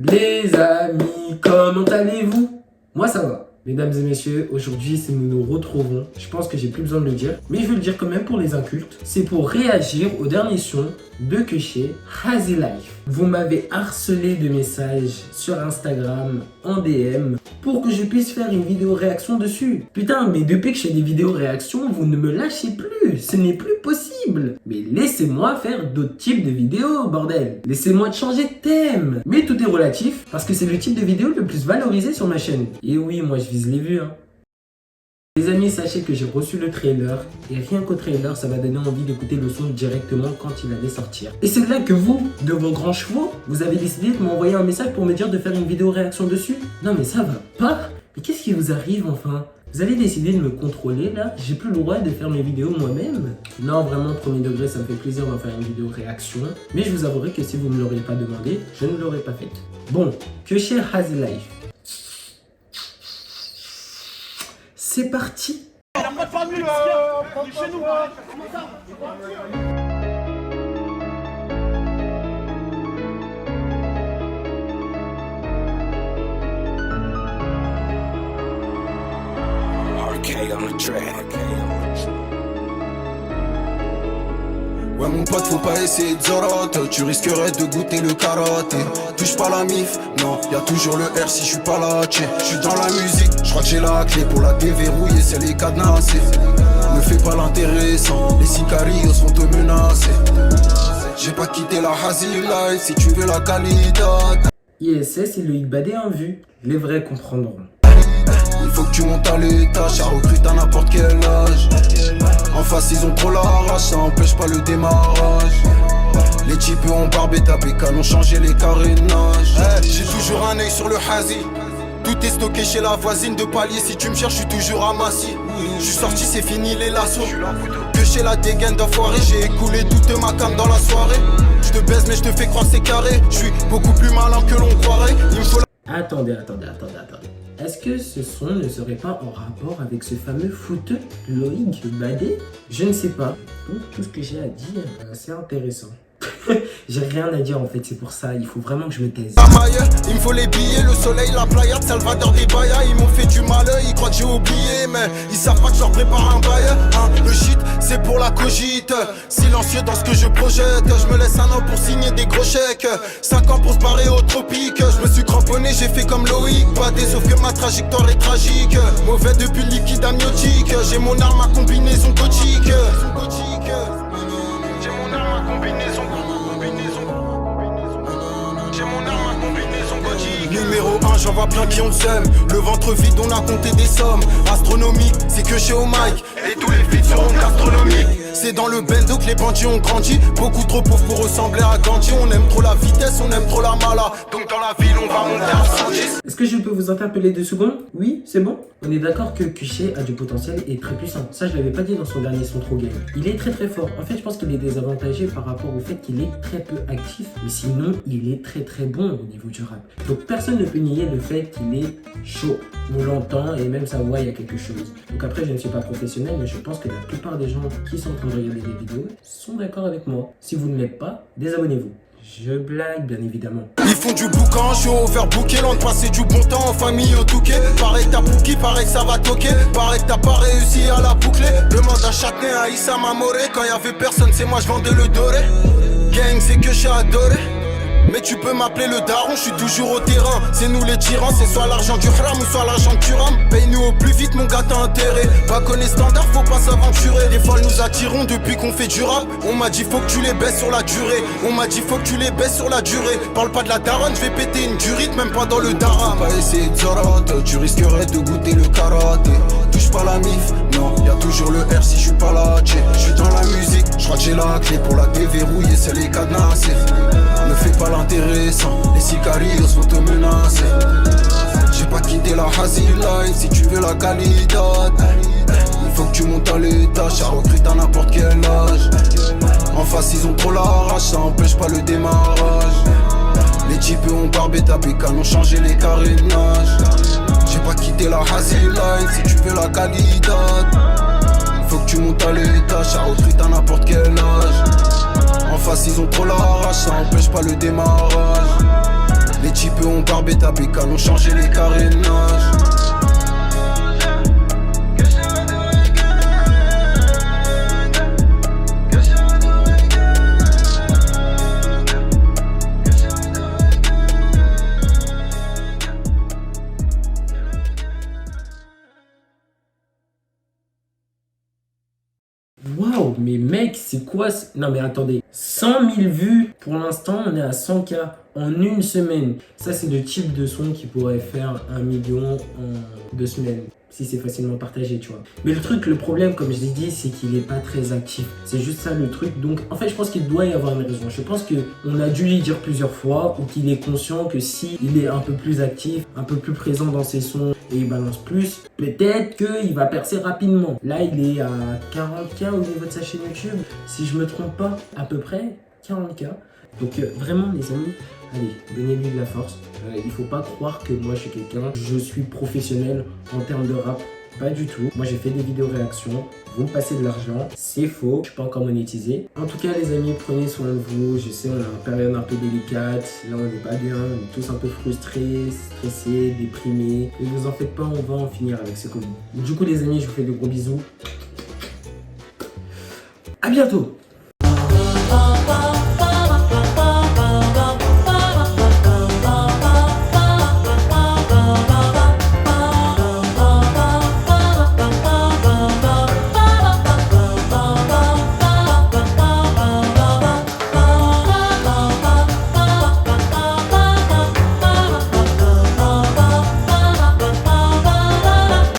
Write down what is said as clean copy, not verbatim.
Les amis, comment allez-vous? Moi ça va. Mesdames et messieurs, aujourd'hui c'est nous nous retrouvons. Je pense que j'ai plus besoin de le dire, mais je vais le dire quand même pour les incultes. C'est pour réagir au dernier son de Keché, Hazy Life. Vous m'avez harcelé de messages sur Instagram en DM pour que je puisse faire une vidéo réaction dessus. Putain, mais depuis que je fais des vidéos réaction, vous ne me lâchez plus. Ce n'est plus possible. Mais laissez-moi faire d'autres types de vidéos, bordel. Laissez-moi changer de thème. Mais tout est relatif parce que c'est le type de vidéo le plus valorisé sur ma chaîne. Et oui, moi je vise les vues, hein. Les amis, sachez que j'ai reçu le trailer et rien qu'au trailer, ça m'a donné envie d'écouter le son directement quand il allait sortir. Et c'est là que vous, de vos grands chevaux, vous avez décidé de m'envoyer un message pour me dire de faire une vidéo réaction dessus. Non mais ça va pas. Mais qu'est-ce qui vous arrive enfin? Vous avez décidé de me contrôler là? J'ai plus le droit de faire mes vidéos moi-même? Non, vraiment, premier degré, ça me fait plaisir d'en faire une vidéo réaction. Mais je vous avouerai que si vous ne me l'auriez pas demandé, je ne l'aurais pas faite. Bon, Keché Hazy Life. C'est parti. Il n'y a pas de famille, il est chez nous. Ouais mon pote, faut pas essayer de zorote, tu risquerais de goûter le karaté. Touche pas la mif, non, y'a toujours le R si je suis pas là, tché. J'suis dans la musique, j'crois que j'ai la clé pour la déverrouiller, c'est les cadenassés. Ne fais pas l'intéressant, les sicarios sont te menacer. J'ai pas quitté la Hazy Life, si tu veux la qualité. ISS et Loïc Badet en vue, les vrais comprendront. Il faut que tu montes à l'étage, ça recrute à n'importe quel âge. En face ils ont trop la rage, ça empêche pas le démarrage. Les types ont barbé ta bécane, ont changé les carénages. J'ai toujours un œil sur le Hazy. Tout est stocké chez la voisine de palier. Si tu me cherches, je suis toujours à Massy. Je suis sorti, c'est fini les lassos. Que chez la dégaine d'enfoiré, j'ai écoulé toute ma cam dans la soirée. Je te baise mais je te fais croire c'est carré. Je suis beaucoup plus malin que l'on croirait. Il me faut la... Attendez. Est-ce que ce son ne serait pas en rapport avec ce fameux footeux Loïc Badet? Je ne sais pas. Donc tout ce que j'ai à dire, c'est intéressant. J'ai rien à dire en fait, c'est pour ça, il faut vraiment que je me taise. Il me faut les billets, le soleil, la playa, Salvador des Bahia. Ils m'ont fait du mal, ils croient que j'ai oublié, mais ils savent pas que je leur prépare un bail, hein. Le shit, c'est pour la cogite. Silencieux dans ce que je projette. Je me laisse un an pour signer des gros chèques. 5 ans pour se barrer au tropique. Je me suis cramponné, j'ai fait comme Loïc Badet, sauf que ma trajectoire est tragique. Mauvais depuis le liquide amniotique. J'ai mon arme à combinaison gothique. J'ai mon arme à combinaison. Numéro 1, j'en vois plein qui on sème. Le ventre vide, on a compté des sommes astronomiques, c'est que chez au mic. Et tous les feats seront gastronomiques. C'est dans le bendo que les bandits ont grandi. Beaucoup trop pauvres pour ressembler à Gandhi. On aime trop la vitesse, on aime trop la mala. Donc dans la ville, on va monter à 110. Est-ce que je peux vous interpeller 2 secondes? Oui, c'est bon? On est d'accord que Keché a du potentiel et est très puissant. Ça, je l'avais pas dit dans son dernier son Trop Game. Il est très fort. En fait, je pense qu'il est désavantagé par rapport au fait qu'il est très peu actif. Mais sinon, il est très bon au niveau du rap. Donc personne ne peut nier le fait qu'il est chaud. On l'entend et même sa voix, il y a quelque chose. Donc après, je ne suis pas professionnel, mais je pense que la plupart des gens qui sont en train de regarder des vidéos sont d'accord avec moi. Si vous ne l'êtes pas, désabonnez-vous. Je blague, bien évidemment. Ils font du boucan, je suis overbooké. Loin de passer du bon temps en famille au touquet. Pareil que t'as bouki, pareil que ça va toquer. Pareil que t'as pas réussi à la boucler. Demande à Châtenay, à Issa Mamoré. Quand y'avait personne, c'est moi, je vendais le doré. Gang, c'est que j'ai adoré. Mais tu peux m'appeler le daron, je suis toujours au terrain. C'est nous les tyrans, c'est soit l'argent du haram ou soit l'argent du ram. Paye-nous au plus vite, mon gars, t'as intérêt. Pas connaître standard, faut pas s'aventurer. Des fois nous attirons depuis qu'on fait du rap. On m'a dit faut que tu les baisses sur la durée. On m'a dit faut que tu les baisses sur la durée. Parle pas de la daronne, je vais péter une durite, même pas dans le daram. Faut pas essayer de zorote, tu risquerais de goûter le karaté. Touche pas la mif, non, y'a toujours le R si je suis pas là, tché. Je suis dans la musique, je crois que j'ai la clé pour la déverrouiller, c'est les cadenassés. Ne fais pas l'intéressant, les sicarios vont te menacer. J'ai pas quitté la Hazy Life, si tu veux la qualité. Il faut que tu montes à l'étage, ça recrute à n'importe quel âge. En face ils ont trop la rage, ça empêche pas le démarrage. Les types ont barbé ta bécane, ont changé les carénages. J'ai pas quitté la Hazy Life, si tu veux la qualité. Faut que tu montes à l'étage, ça recrute à n'importe quel âge. En face ils ont trop la rage, ça empêche pas le démarrage. Les types peu, on barbait ta bécane, on changeait les carénages. Waouh, mais mec, c'est quoi Non mais attendez, 100 000 vues, pour l'instant on est à 100K en une semaine. Ça c'est le type de son qui pourrait faire 1 million en 2 semaines. Si c'est facilement partagé, tu vois. Mais le problème, comme je l'ai dit, c'est qu'il n'est pas très actif. C'est juste ça le truc. Donc, en fait, je pense qu'il doit y avoir une raison. Je pense qu'on a dû lui dire plusieurs fois ou qu'il est conscient que si il est un peu plus actif, un peu plus présent dans ses sons et il balance plus, peut-être qu'il va percer rapidement. Là, il est à 40K au niveau de sa chaîne YouTube. Si je me trompe pas, à peu près 40K. Donc vraiment les amis, allez, donnez-lui de la force. Il faut pas croire que moi je suis quelqu'un, je suis professionnel en termes de rap. Pas du tout. Moi j'ai fait des vidéos réactions, vous me passez de l'argent, c'est faux, je suis pas encore monétisé. En tout cas les amis, prenez soin de vous. Je sais on a une période un peu délicate, là on n'est pas bien, on est tous un peu frustrés, stressés, déprimés. Ne vous en faites pas, on va en finir avec ce Covid. Du coup les amis, je vous fais de gros bisous. À bientôt.